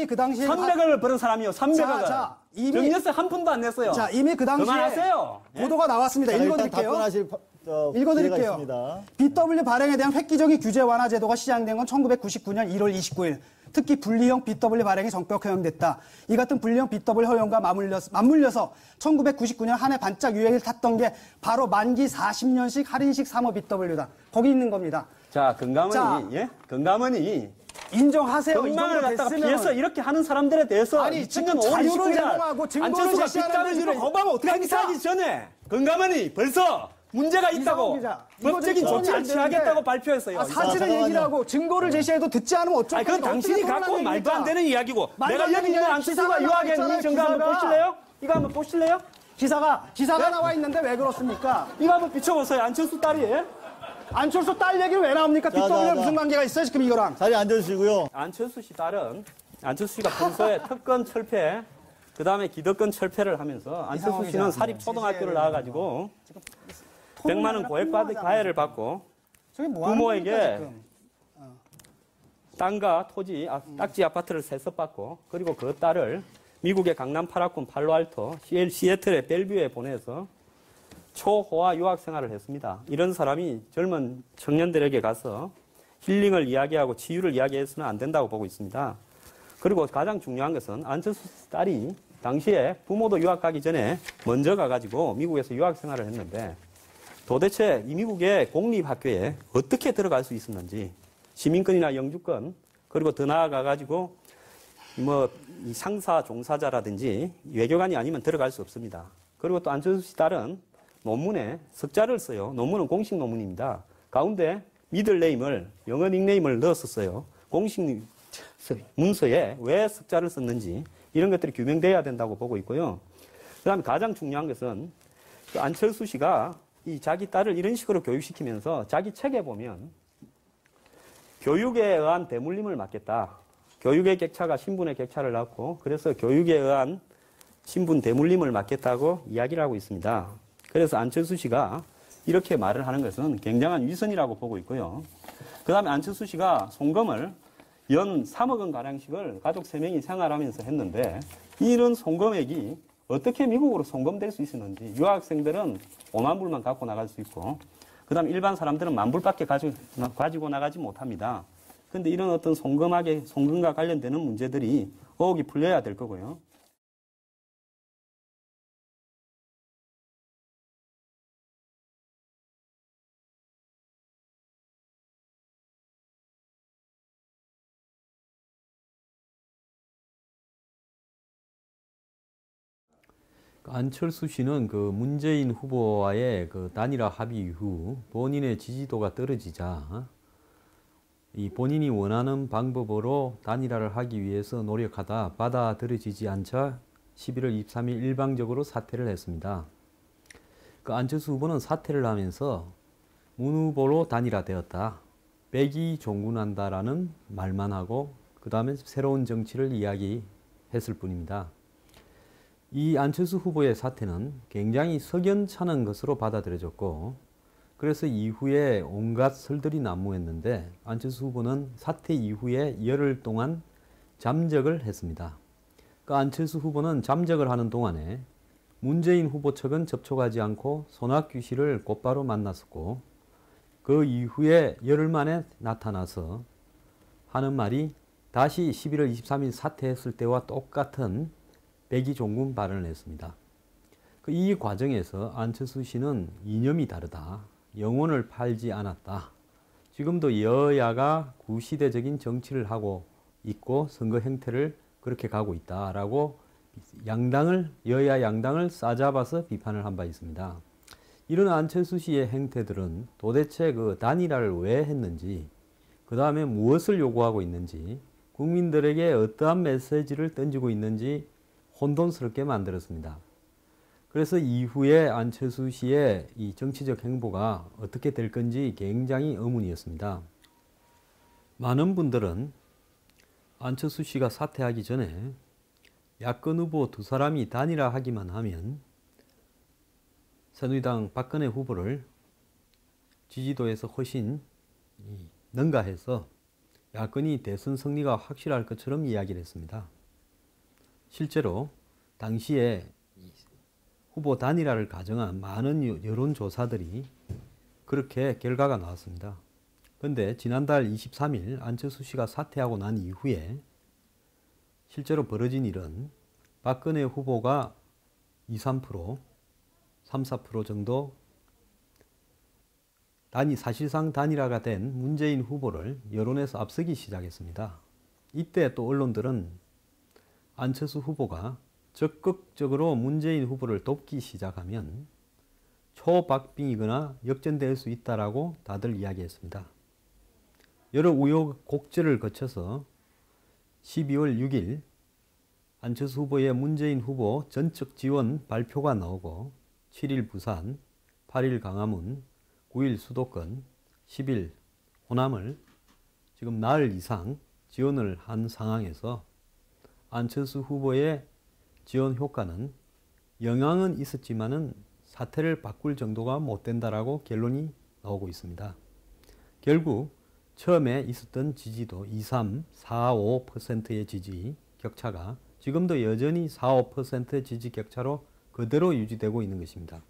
이미 그 당시에 300억을 벌은 사람이요. 300억을. 자, 이미 정년세 한 푼도 안 냈어요. 자, 이미 그 당시에 그만하세요. 보도가 나왔습니다. 자, 일단 읽어드릴게요. 답변하실 기회가 읽어드릴게요. 있습니다. BW 발행에 대한 획기적인 규제 완화 제도가 시작된 건 1999년 1월 29일. 특히 분리형 BW 발행이 정법 허용됐다. 이 같은 분리형 BW 허용과 맞물려서 1999년 한 해 반짝 유행을 탔던 게 바로 만기 40년씩 할인식 3호 BW다. 거기 있는 겁니다. 자, 건강원이, 자, 예? 건강원이 인정하세요. 건강을 이 정도 갖다가 됐으면. 피해서 이렇게 하는 사람들에 대해서 아니, 지금 2000년 5월 자료를 29일 제공하고 증거를 안철수가 제시하라는 빗자루질을 식으로 거부하면 어떻게 합니까? 행사하기 전에 건강원이 벌써 문제가 있다고 기자, 이거 법적인 좀 조치를 안 되는데. 취하겠다고 발표했어요. 사실을 잠깐만요. 얘기를 하고 증거를 제시해도 듣지 않으면 어쩔 아니, 그건 건데 당신이 어떻게 갖고 온 토론하는 말도 안 얘기입니까? 되는 이야기고 말도 내가 안 여기 되는 있는 이야기 안철수가 기사가 유학에 나와 있는 증거 한번 있잖아요, 보실래요? 이거 한번 보실래요? 기사가 나와 있는데 왜 그렇습니까? 이거 한번 비춰보세요. 안철수 딸이. 안철수 딸 얘기를 왜 나옵니까? 자, BW에 자. 무슨 관계가 있어요 지금 이거랑? 자리에 앉아주시고요. 안철수 씨 딸은 안철수 씨가 평소에 특권 철폐, 그 다음에 기득권 철폐를 하면서 안철수 씨는 사립초등학교를 나와가지고 100만 원 고액 과외를 받고 저게 뭐 하는 부모에게 겁니까, 지금? 땅과 토지, 딱지 아파트를 세습받고 그리고 그 딸을 미국의 강남 8학군 팔로알토, 시애틀의 벨뷰에 보내서 초호화 유학 생활을 했습니다. 이런 사람이 젊은 청년들에게 가서 힐링을 이야기하고 치유를 이야기해서는 안 된다고 보고 있습니다. 그리고 가장 중요한 것은 안철수 딸이 당시에 부모도 유학 가기 전에 먼저 가가지고 미국에서 유학 생활을 했는데 도대체 이 미국의 공립학교에 어떻게 들어갈 수 있었는지 시민권이나 영주권 그리고 더 나아가가지고 이 상사 종사자라든지 외교관이 아니면 들어갈 수 없습니다. 그리고 또 안철수 씨 딸은 논문에 석자를 써요. 논문은 공식 논문입니다. 가운데 미들네임을 영어 닉네임을 넣었었어요. 공식 문서에 왜 석자를 썼는지 이런 것들이 규명돼야 된다고 보고 있고요. 그다음에 가장 중요한 것은 그 안철수 씨가 이 자기 딸을 이런 식으로 교육시키면서 자기 책에 보면 교육에 의한 대물림을 막겠다. 교육의 격차가 신분의 격차를 낳고 그래서 교육에 의한 신분 대물림을 막겠다고 이야기를 하고 있습니다. 그래서 안철수 씨가 이렇게 말을 하는 것은 굉장한 위선이라고 보고 있고요. 그 다음에 안철수 씨가 송금을 연 3억 원 가량씩을 가족 3명이 생활하면서 했는데 이런 송금액이 어떻게 미국으로 송금될 수 있었는지 유학생들은 5만 불만 갖고 나갈 수 있고 그 다음에 일반 사람들은 10,000불밖에 가지고 나가지 못합니다. 그런데 이런 어떤 송금과 관련되는 문제들이 의혹이 풀려야 될 거고요. 안철수 씨는 그 문재인 후보와의 그 단일화 합의 이후 본인의 지지도가 떨어지자 이 본인이 원하는 방법으로 단일화를 하기 위해서 노력하다 받아들여지지 않자 11월 23일 일방적으로 사퇴를 했습니다. 그 안철수 후보는 사퇴를 하면서 문 후보로 단일화되었다. 백이 종군한다라는 말만 하고 그 다음에 새로운 정치를 이야기했을 뿐입니다. 이 안철수 후보의 사태는 굉장히 석연찮은 것으로 받아들여졌고 그래서 이후에 온갖 설들이 난무했는데 안철수 후보는 사퇴 이후에 열흘 동안 잠적을 했습니다. 그 안철수 후보는 잠적을 하는 동안에 문재인 후보 측은 접촉하지 않고 손학규 씨를 곧바로 만났었고 그 이후에 열흘 만에 나타나서 하는 말이 다시 11월 23일 사퇴했을 때와 똑같은 백이종군 발언을 했습니다. 이 과정에서 안철수 씨는 이념이 다르다. 영혼을 팔지 않았다. 지금도 여야가 구시대적인 정치를 하고 있고 선거 행태를 그렇게 가고 있다라고 여야 양당을 싸잡아서 비판을 한 바 있습니다. 이런 안철수 씨의 행태들은 도대체 그 단일화를 왜 했는지, 그 다음에 무엇을 요구하고 있는지, 국민들에게 어떠한 메시지를 던지고 있는지 혼돈스럽게 만들었습니다. 그래서 이후에 안철수 씨의 이 정치적 행보가 어떻게 될 건지 굉장히 의문이었습니다. 많은 분들은 안철수 씨가 사퇴하기 전에 야권 후보 두 사람이 단일화하기만 하면 새누리당 박근혜 후보를 지지도에서 훨씬 능가해서 야권이 대선 승리가 확실할 것처럼 이야기를 했습니다. 실제로 당시에 후보 단일화를 가정한 많은 여론조사들이 그렇게 결과가 나왔습니다. 그런데 지난달 23일 안철수 씨가 사퇴하고 난 이후에 실제로 벌어진 일은 박근혜 후보가 2, 3%, 3, 4% 정도 사실상 단일화가 된 문재인 후보를 여론에서 앞서기 시작했습니다. 이때 또 언론들은 안철수 후보가 적극적으로 문재인 후보를 돕기 시작하면 초박빙이거나 역전될 수 있다라고 다들 이야기했습니다. 여러 우여곡절을 거쳐서 12월 6일 안철수 후보의 문재인 후보 전적 지원 발표가 나오고 7일 부산, 8일 강화문, 9일 수도권, 10일 호남을 지금 나흘 이상 지원을 한 상황에서 안철수 후보의 지원 효과는 영향은 있었지만은 사태를 바꿀 정도가 못 된다라고 결론이 나오고 있습니다. 결국 처음에 있었던 지지도 2, 3, 4, 5%의 지지 격차가 지금도 여전히 4, 5% 지지 격차로 그대로 유지되고 있는 것입니다.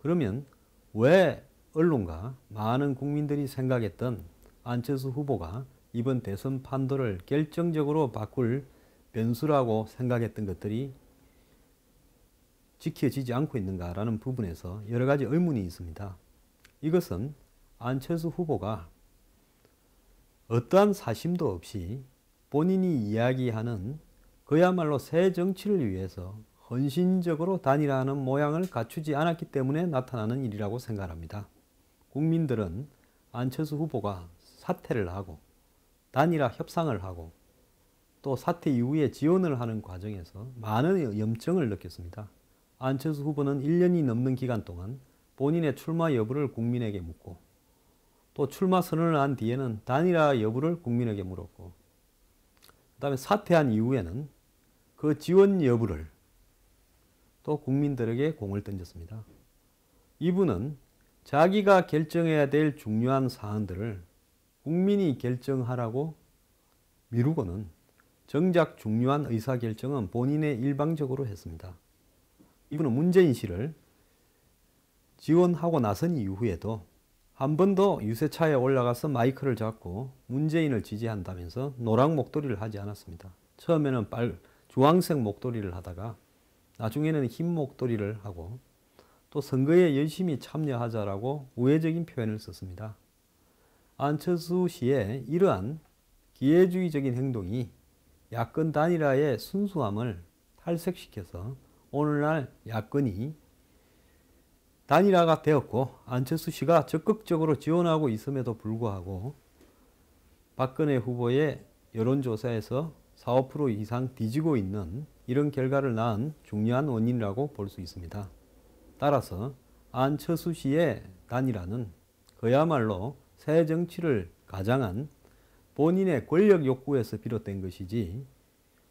그러면 왜 언론과 많은 국민들이 생각했던 안철수 후보가 이번 대선 판도를 결정적으로 바꿀 변수라고 생각했던 것들이 지켜지지 않고 있는가라는 부분에서 여러 가지 의문이 있습니다. 이것은 안철수 후보가 어떠한 사심도 없이 본인이 이야기하는 그야말로 새 정치를 위해서 헌신적으로 단일화하는 모양을 갖추지 않았기 때문에 나타나는 일이라고 생각합니다. 국민들은 안철수 후보가 사퇴를 하고 단일화 협상을 하고 또 사퇴 이후에 지원을 하는 과정에서 많은 염증을 느꼈습니다. 안철수 후보는 1년이 넘는 기간 동안 본인의 출마 여부를 국민에게 묻고 또 출마 선언을 한 뒤에는 단일화 여부를 국민에게 물었고 그 다음에 사퇴한 이후에는 그 지원 여부를 또 국민들에게 공을 던졌습니다. 이분은 자기가 결정해야 될 중요한 사안들을 국민이 결정하라고 미루고는 정작 중요한 의사결정은 본인의 일방적으로 했습니다. 이분은 문재인 씨를 지원하고 나선 이후에도 한 번도 유세차에 올라가서 마이크를 잡고 문재인을 지지한다면서 노랑 목도리를 하지 않았습니다. 처음에는 주황색 목도리를 하다가 나중에는 흰 목도리를 하고 또 선거에 열심히 참여하자라고 우회적인 표현을 썼습니다. 안철수 씨의 이러한 기회주의적인 행동이 야권 단일화의 순수함을 탈색시켜서 오늘날 야권이 단일화가 되었고 안철수 씨가 적극적으로 지원하고 있음에도 불구하고 박근혜 후보의 여론조사에서 4, 5% 이상 뒤지고 있는 이런 결과를 낳은 중요한 원인이라고 볼 수 있습니다. 따라서 안철수 씨의 단일화는 그야말로 새 정치를 가장한 본인의 권력 욕구에서 비롯된 것이지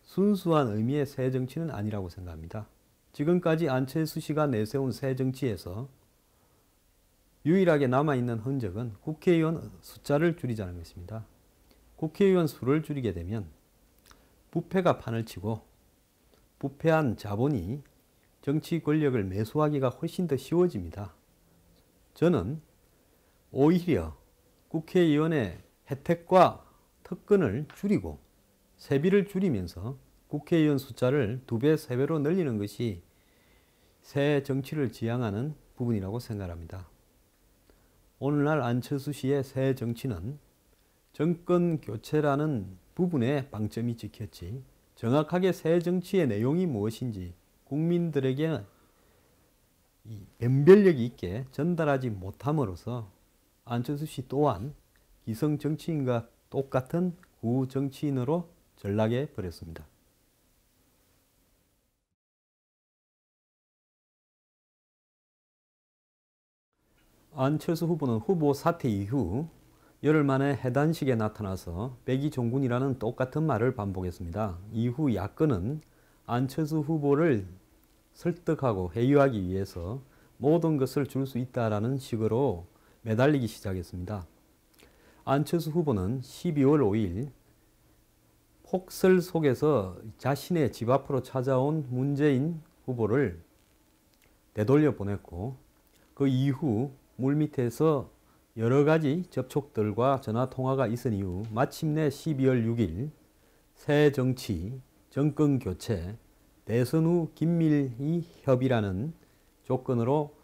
순수한 의미의 새 정치는 아니라고 생각합니다. 지금까지 안철수 씨가 내세운 새 정치에서 유일하게 남아있는 흔적은 국회의원 숫자를 줄이자는 것입니다. 국회의원 수를 줄이게 되면 부패가 판을 치고 부패한 자본이 정치 권력을 매수하기가 훨씬 더 쉬워집니다. 저는 오히려 국회의원의 혜택과 특권을 줄이고 세비를 줄이면서 국회의원 숫자를 2배, 3배로 늘리는 것이 새 정치를 지향하는 부분이라고 생각합니다. 오늘날 안철수 씨의 새 정치는 정권 교체라는 부분에 방점이 찍혔지 정확하게 새 정치의 내용이 무엇인지 국민들에게 변별력이 있게 전달하지 못함으로써 안철수 씨 또한 기성 정치인과 똑같은 구정치인으로 전락해 버렸습니다. 안철수 후보는 후보 사퇴 이후 열흘 만에 해단식에 나타나서 백이종군이라는 똑같은 말을 반복했습니다. 이후 야권은 안철수 후보를 설득하고 회유하기 위해서 모든 것을 줄 수 있다라는 식으로 매달리기 시작했습니다. 안철수 후보는 12월 5일 폭설 속에서 자신의 집 앞으로 찾아온 문재인 후보를 되돌려 보냈고 그 이후 물밑에서 여러 가지 접촉들과 전화 통화가 있은 이후 마침내 12월 6일 새 정치, 정권 교체, 대선 후 긴밀히 협의라는 조건으로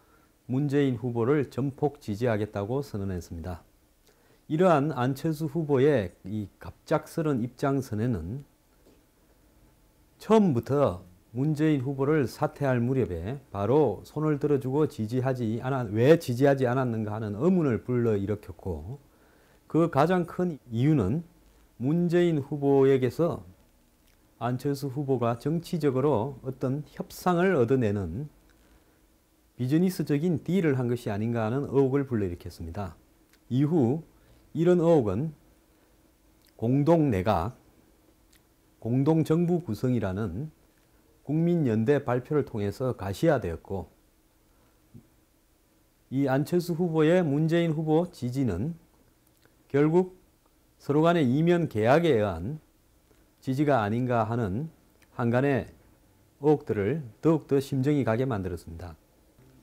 문재인 후보를 전폭 지지하겠다고 선언했습니다. 이러한 안철수 후보의 이 갑작스런 입장 선회는 처음부터 문재인 후보를 사퇴할 무렵에 바로 손을 들어주고 왜 지지하지 않았는가 하는 의문을 불러일으켰고 그 가장 큰 이유는 문재인 후보에게서 안철수 후보가 정치적으로 어떤 협상을 얻어내는 비즈니스적인 딜을 한 것이 아닌가 하는 의혹을 불러일으켰습니다. 이후 이런 의혹은 공동내각, 공동정부 구성이라는 국민연대 발표를 통해서 가시화되었고 이 안철수 후보의 문재인 후보 지지는 결국 서로 간의 이면 계약에 의한 지지가 아닌가 하는 한간의 의혹들을 더욱더 심정이 가게 만들었습니다.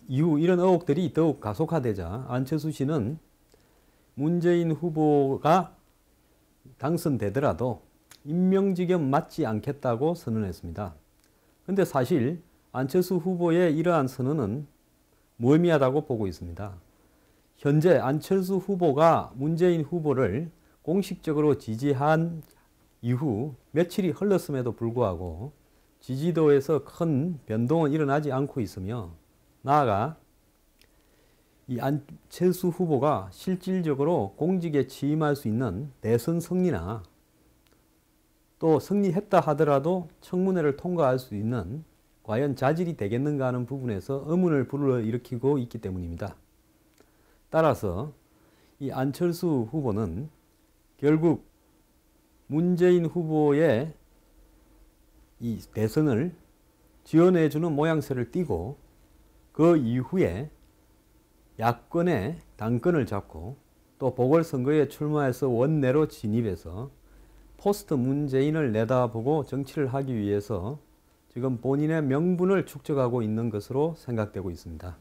이후 이런 의혹들이 더욱 가속화되자 안철수 씨는 문재인 후보가 당선되더라도 임명직연 맞지 않겠다고 선언했습니다. 그런데 사실 안철수 후보의 이러한 선언은 무의미하다고 보고 있습니다. 현재 안철수 후보가 문재인 후보를 공식적으로 지지한 이후 며칠이 흘렀음에도 불구하고 지지도에서 큰 변동은 일어나지 않고 있으며 나아가 이 안철수 후보가 실질적으로 공직에 취임할 수 있는 대선 승리나 또 승리했다 하더라도 청문회를 통과할 수 있는 과연 자질이 되겠는가 하는 부분에서 의문을 불러일으키고 있기 때문입니다. 따라서 이 안철수 후보는 결국 문재인 후보의 이 대선을 지원해주는 모양새를 띠고 그 이후에 야권의 당권을 잡고 또 보궐선거에 출마해서 원내로 진입해서 포스트 문재인을 내다보고 정치를 하기 위해서 지금 본인의 명분을 축적하고 있는 것으로 생각되고 있습니다.